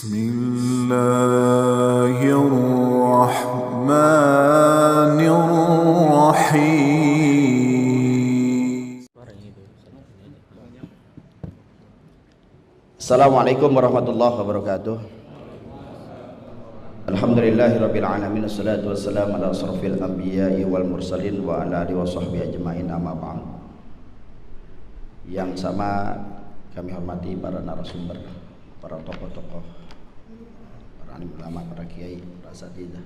بسم الله الرحمن الرحيم. Assalamualaikum warahmatullahi wabarakatuh. Alhamdulillahirabbil alamin, wassalatu wassalamu ala asrofil anbiya'i wal mursalin wa ala alihi washabbihi ajmain, amma ba'd. Yang sama kami hormati para narasumber, para tokoh-tokoh, para alim ulama, para kiai, para asatidzah,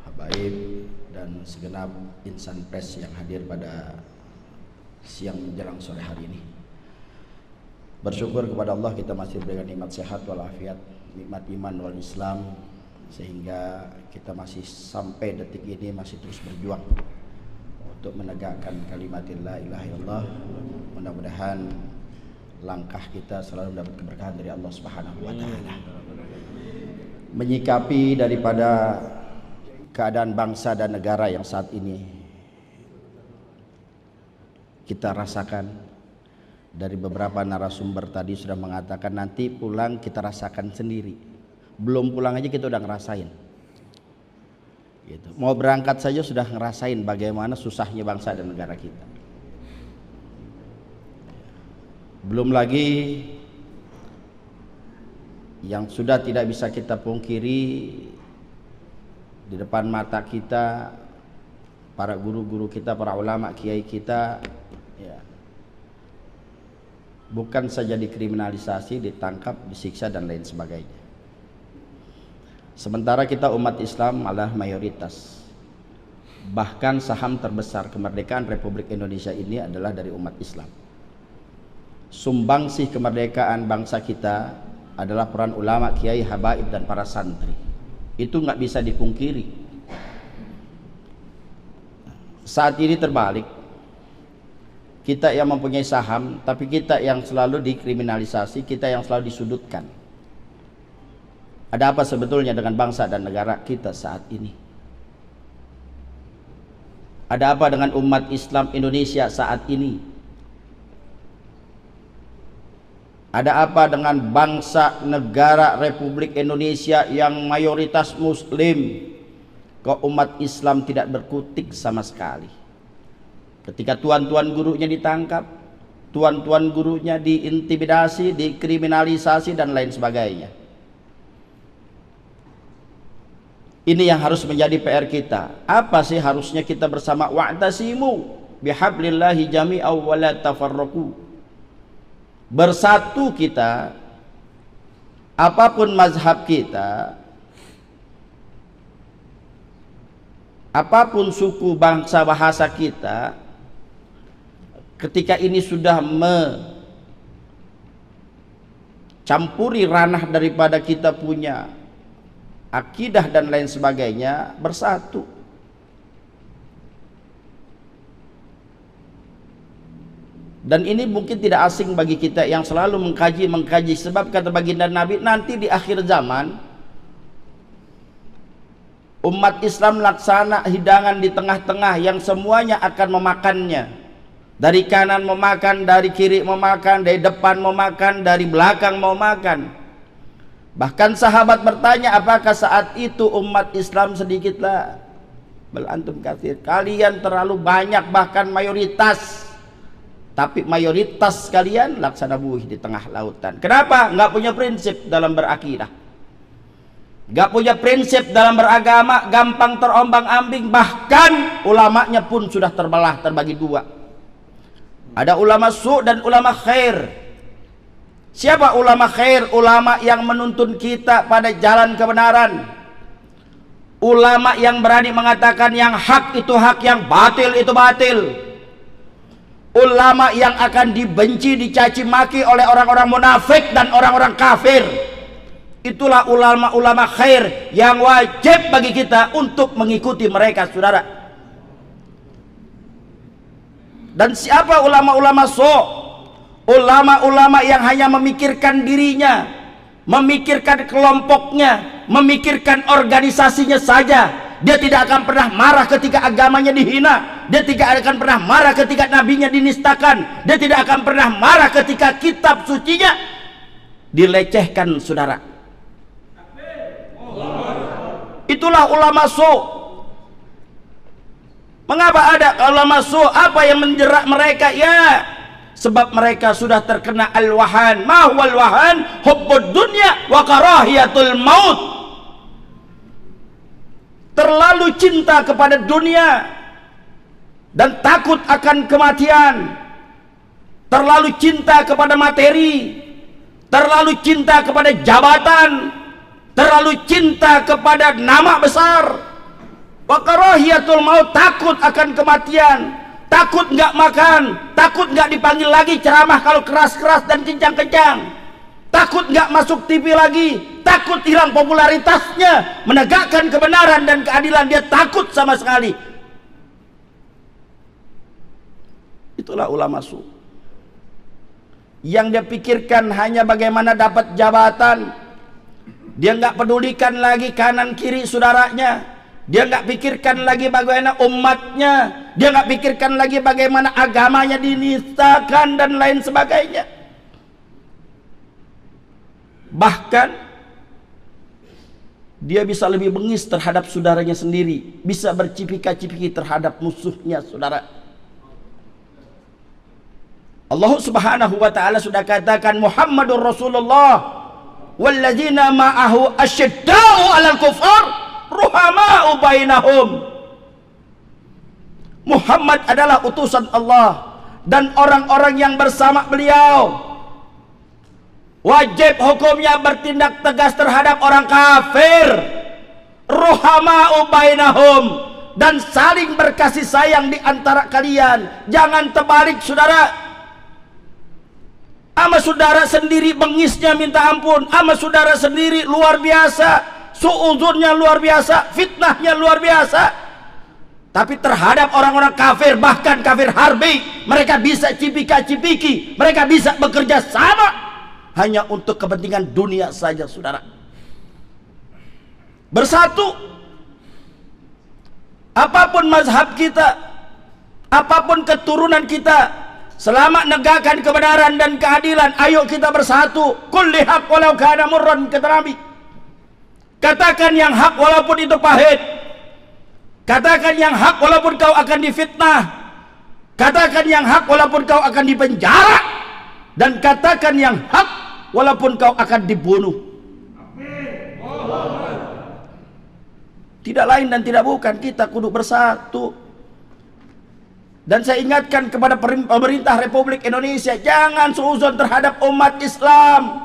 habaib, dan segenap insan pers yang hadir pada siang menjelang sore hari ini. Bersyukur kepada Allah kita masih diberikan nikmat sehat walafiat, nikmat iman wal Islam, sehingga kita masih sampai detik ini masih terus berjuang untuk menegakkan kalimat la ilaha illallah. Mudah-mudahan langkah kita selalu mendapat keberkahan dari Allah Subhanahu wa taala. Menyikapi daripada keadaan bangsa dan negara yang saat ini kita rasakan, dari beberapa narasumber tadi sudah mengatakan nanti pulang kita rasakan sendiri. Belum pulang aja kita udah ngerasain gitu. Mau berangkat saja sudah ngerasain bagaimana susahnya bangsa dan negara kita. Belum lagi yang sudah tidak bisa kita pungkiri, di depan mata kita para guru-guru kita, para ulama, kiai kita, ya, bukan saja dikriminalisasi, ditangkap, disiksa dan lain sebagainya. Sementara kita umat Islam adalah mayoritas. Bahkan saham terbesar kemerdekaan Republik Indonesia ini adalah dari umat Islam. Sumbangsih kemerdekaan bangsa kita adalah peran ulama, kiai, habaib dan para santri. Itu nggak bisa dipungkiri. Saat ini terbalik. Kita yang mempunyai saham, tapi kita yang selalu dikriminalisasi, kita yang selalu disudutkan. Ada apa sebetulnya dengan bangsa dan negara kita saat ini? Ada apa dengan umat Islam Indonesia saat ini? Ada apa dengan bangsa negara Republik Indonesia yang mayoritas Muslim, kok umat Islam tidak berkutik sama sekali? Ketika tuan-tuan gurunya ditangkap, tuan-tuan gurunya diintimidasi, dikriminalisasi dan lain sebagainya. Ini yang harus menjadi PR kita. Apa sih harusnya kita bersama? Wa'tasimu bihablillahi jami'aw wa la tafarraqu. Bersatu kita, apapun mazhab kita, apapun suku, bangsa, bahasa kita, ketika ini sudah mencampuri ranah daripada kita punya akidah dan lain sebagainya, bersatu. Dan ini mungkin tidak asing bagi kita yang selalu mengkaji, sebab kata baginda Nabi, nanti di akhir zaman umat Islam laksana hidangan di tengah-tengah yang semuanya akan memakannya. Dari kanan memakan, dari kiri memakan, dari depan memakan, dari belakang memakan. Bahkan sahabat bertanya, apakah saat itu umat Islam sedikitlah? Bal antum katsir, kalian terlalu banyak, bahkan mayoritas. Tapi mayoritas kalian laksana buih di tengah lautan. Kenapa? Nggak punya prinsip dalam berakidah, nggak punya prinsip dalam beragama, gampang terombang-ambing. Bahkan ulamanya pun sudah terbelah, terbagi dua. Ada ulama su' dan ulama khair. Siapa ulama khair? Ulama yang menuntun kita pada jalan kebenaran. Ulama yang berani mengatakan yang hak itu hak, yang batil itu batil. Ulama yang akan dibenci, dicaci maki oleh orang-orang munafik dan orang-orang kafir. Itulah ulama-ulama khair yang wajib bagi kita untuk mengikuti mereka, saudara. Dan siapa ulama-ulama ulama-ulama yang hanya memikirkan dirinya, memikirkan kelompoknya, memikirkan organisasinya saja. Dia tidak akan pernah marah ketika agamanya dihina. Dia tidak akan pernah marah ketika nabinya dinistakan. Dia tidak akan pernah marah ketika kitab sucinya dilecehkan, saudara. Itulah ulama su. Mengapa ada ulama su? Apa yang menjerat mereka? Ya, sebab mereka sudah terkena al-wahan. Ma huwal wahan? Hubbud dunya wa karahiyatul maut. Terlalu cinta kepada dunia dan takut akan kematian. Terlalu cinta kepada materi, terlalu cinta kepada jabatan, terlalu cinta kepada nama besar. Wa karahiyatul maut, takut akan kematian, takut nggak makan, takut nggak dipanggil lagi ceramah kalau keras-keras dan kencang-kencang, takut nggak masuk TV lagi, takut hilang popularitasnya, menegakkan kebenaran dan keadilan dia takut sama sekali. Itulah ulama su. Yang dia pikirkan hanya bagaimana dapat jabatan. Dia nggak pedulikan lagi kanan kiri saudaranya. Dia nggak pikirkan lagi bagaimana umatnya. Dia nggak pikirkan lagi bagaimana agamanya dinistakan dan lain sebagainya. Bahkan dia bisa lebih bengis terhadap saudaranya sendiri, bisa bercipika-cipiki terhadap musuhnya, saudara. Allah Subhanahu wa ta'ala sudah katakan Muhammadur Rasulullah walladzina ma'ahu asyidda'u 'alal kufar ruhama'u bainahum. Muhammad adalah utusan Allah dan orang-orang yang bersama beliau wajib hukumnya bertindak tegas terhadap orang kafir, ruhama'u bainahum, dan saling berkasih sayang di antara kalian. Jangan terbalik, saudara. Ama saudara sendiri bengisnya minta ampun, ama saudara sendiri luar biasa, suudzonnya luar biasa, fitnahnya luar biasa. Tapi terhadap orang-orang kafir, bahkan kafir harbi, mereka bisa cipika-cipiki, mereka bisa bekerja sama hanya untuk kepentingan dunia saja, saudara. Bersatu. Apapun mazhab kita, apapun keturunan kita, selama negakkan kebenaran dan keadilan, ayo kita bersatu. Kulli haq walau kana murran, kata Nabi. Katakan yang hak walaupun itu pahit. Katakan yang hak walaupun kau akan difitnah. Katakan yang hak walaupun kau akan dipenjara. Dan katakan yang hak walaupun kau akan dibunuh. Tidak lain dan tidak bukan, kita kudu bersatu. Dan saya ingatkan kepada pemerintah Republik Indonesia, jangan suudzon terhadap umat Islam.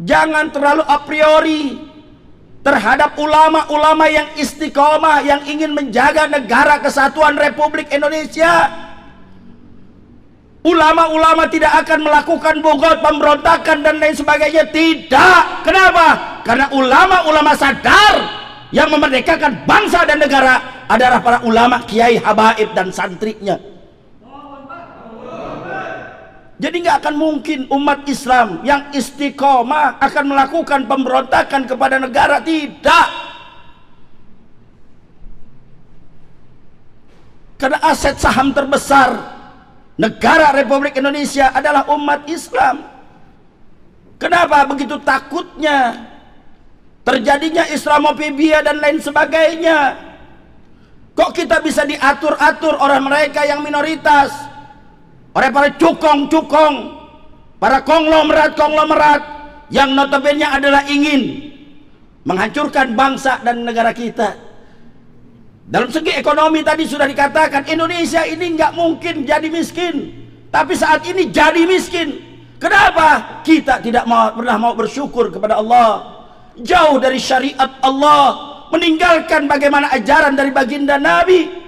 Jangan terlalu a priori terhadap ulama-ulama yang istiqomah, yang ingin menjaga negara kesatuan Republik Indonesia. Ulama-ulama tidak akan melakukan bogot, pemberontakan dan lain sebagainya. Tidak. Kenapa? Karena ulama-ulama sadar yang memerdekakan bangsa dan negara adalah para ulama, kiai, habaib dan santrinya. Jadi nggak akan mungkin umat Islam yang istiqomah akan melakukan pemberontakan kepada negara. Tidak. Karena aset saham terbesar negara Republik Indonesia adalah umat Islam. Kenapa begitu takutnya terjadinya Islamofobia dan lain sebagainya? Kok kita bisa diatur-atur oleh mereka yang minoritas, oleh para cukong-cukong, para konglomerat-konglomerat yang notabene adalah ingin menghancurkan bangsa dan negara kita. Dalam segi ekonomi tadi sudah dikatakan Indonesia ini nggak mungkin jadi miskin, tapi saat ini jadi miskin. Kenapa? Kita tidak pernah mau bersyukur kepada Allah, jauh dari syariat Allah, meninggalkan bagaimana ajaran dari baginda Nabi.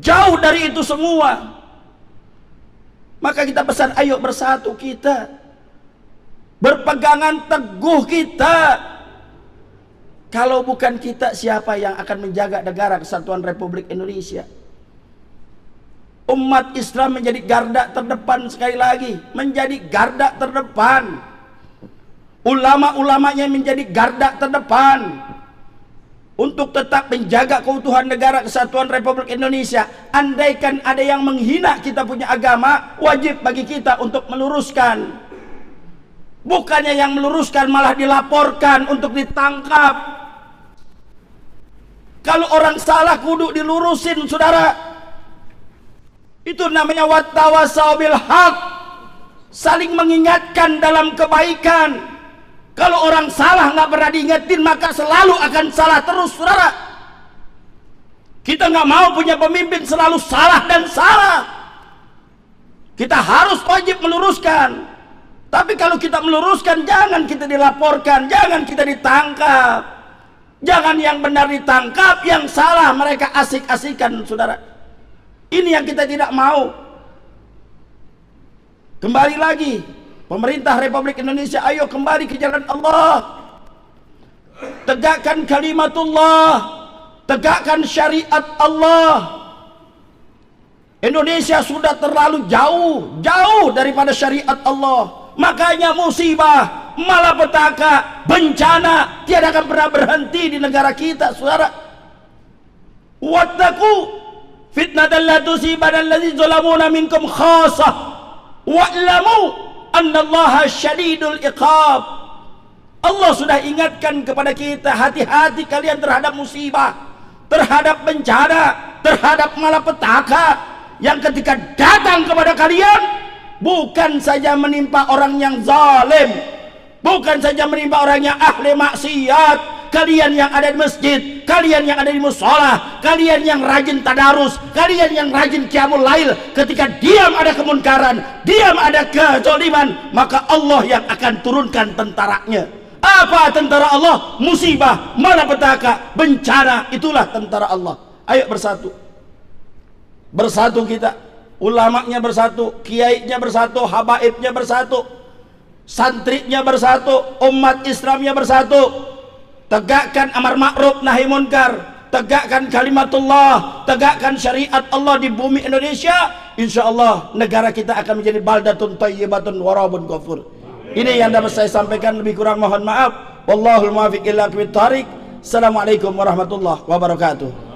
Jauh dari itu semua. Maka kita pesan, ayo bersatu kita, berpegangan teguh kita. Kalau bukan kita, siapa yang akan menjaga negara kesatuan Republik Indonesia? Umat Islam menjadi garda terdepan, sekali lagi menjadi garda terdepan. Ulama-ulamanya menjadi garda terdepan. untuk tetap menjaga keutuhan negara kesatuan Republik Indonesia. Andaikan ada yang menghina kita punya agama, wajib bagi kita untuk meluruskan. Bukannya yang meluruskan malah dilaporkan untuk ditangkap. Kalau orang salah kudu dilurusin, saudara. Itu namanya wattawasau bil haq, saling mengingatkan dalam kebaikan. Kalau orang salah nggak pernah diingetin, maka selalu akan salah terus, saudara. Kita nggak mau punya pemimpin selalu salah dan salah. Kita harus wajib meluruskan. Tapi kalau kita meluruskan, jangan kita dilaporkan, jangan kita ditangkap. Jangan yang benar ditangkap, yang salah mereka asik-asikan, saudara. Ini yang kita tidak mau. Kembali lagi, pemerintah Republik Indonesia, ayo kembali ke jalan Allah. Tegakkan kalimatullah, tegakkan syariat Allah. Indonesia sudah terlalu jauh daripada syariat Allah. Makanya musibah, malapetaka, bencana tiada akan pernah berhenti di negara kita, saudara. Wattaqu fitnatan la tusibanna alladziina zalamuna minkum khassah wa'lamu annallaha syadidul iqab. Allah sudah ingatkan kepada kita, hati-hati kalian terhadap musibah, terhadap bencana, terhadap malapetaka yang ketika datang kepada kalian, bukan saja menimpa orang yang zalim, bukan saja menimpa orang yang ahli maksiat, kalian yang ada di masjid, kalian yang ada di musola, kalian yang rajin tadarus, kalian yang rajin qiyamul lail, ketika diam ada kemunkaran, diam ada kezaliman, maka Allah yang akan turunkan tentaranya. Apa tentara Allah? Musibah, malapetaka, bencana, itulah tentara Allah. Ayo bersatu. Bersatu kita, ulamanya bersatu, kiainya bersatu, habaibnya bersatu, santrinya bersatu, umat Islamnya bersatu. Tegakkan amar ma'ruf nahi munkar, tegakkan kalimatullah, tegakkan syariat Allah di bumi Indonesia. Insyaallah negara kita akan menjadi baldatun thayyibatun warabun ghafur. Ini yang dapat saya sampaikan, lebih kurang mohon maaf. Wallahul muwaffiq ila aqwamit thariq. Assalamualaikum warahmatullahi wabarakatuh.